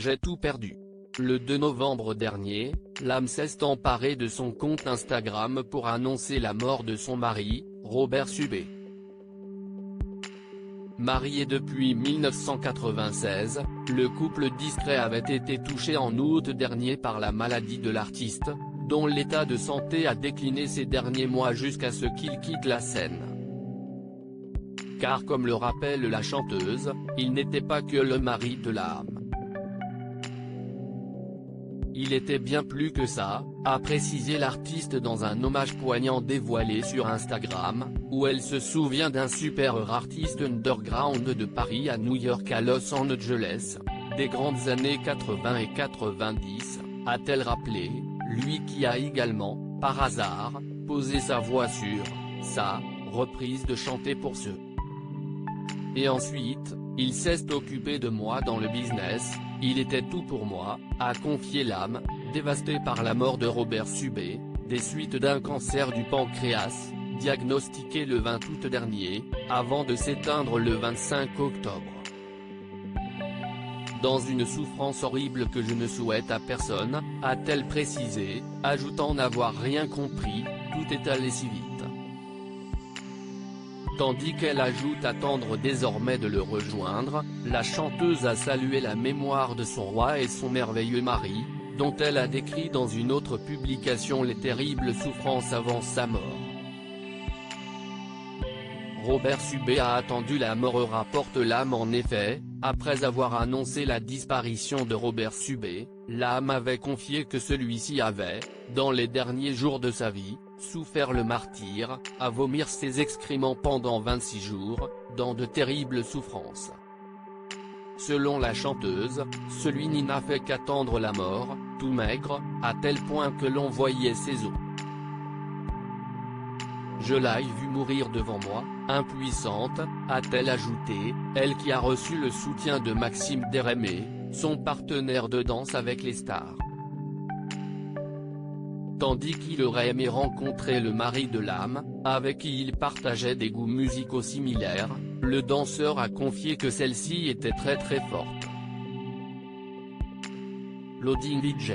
j'ai tout perdu. Le 2 novembre dernier, l'âme s'est emparée de son compte Instagram pour annoncer la mort de son mari, Robert Subé. Marié depuis 1996, le couple discret avait été touché en août dernier par la maladie de l'artiste, dont l'état de santé a décliné ces derniers mois jusqu'à ce qu'il quitte la scène. Car comme le rappelle la chanteuse, il n'était pas que le mari de l'âme. Il était bien plus que ça, a précisé l'artiste dans un hommage poignant dévoilé sur Instagram, où elle se souvient d'un super artiste underground de Paris à New York à Los Angeles, des grandes années 80 et 90, a-t-elle rappelé, lui qui a également, par hasard, posé sa voix sur sa reprise de Chanter pour ceux. Et ensuite, il s'est occupé de moi dans le business, il était tout pour moi, a confié l'âme, dévastée par la mort de Robert Subé, des suites d'un cancer du pancréas, diagnostiqué le 20 août dernier, avant de s'éteindre le 25 octobre. Dans une souffrance horrible que je ne souhaite à personne, a-t-elle précisé, ajoutant n'avoir rien compris, tout est allé si vite. Tandis qu'elle ajoute attendre désormais de le rejoindre, la chanteuse a salué la mémoire de son roi et son merveilleux mari, dont elle a décrit dans une autre publication les terribles souffrances avant sa mort. Robert Subé a attendu la mort, rapporte l'âme. En effet, après avoir annoncé la disparition de Robert Subé, l'âme avait confié que celui-ci avait, dans les derniers jours de sa vie, souffert le martyre, à vomir ses excréments pendant 26 jours, dans de terribles souffrances. Selon la chanteuse, celui-ci n'a fait qu'attendre la mort, tout maigre, à tel point que l'on voyait ses os. Je l'ai vu mourir devant moi, impuissante, a-t-elle ajouté, elle qui a reçu le soutien de Maxime Dérémé, son partenaire de danse avec les stars. Tandis qu'il aurait aimé rencontrer le mari de l'âme, avec qui il partageait des goûts musicaux similaires, le danseur a confié que celle-ci était très forte. Loading DJ.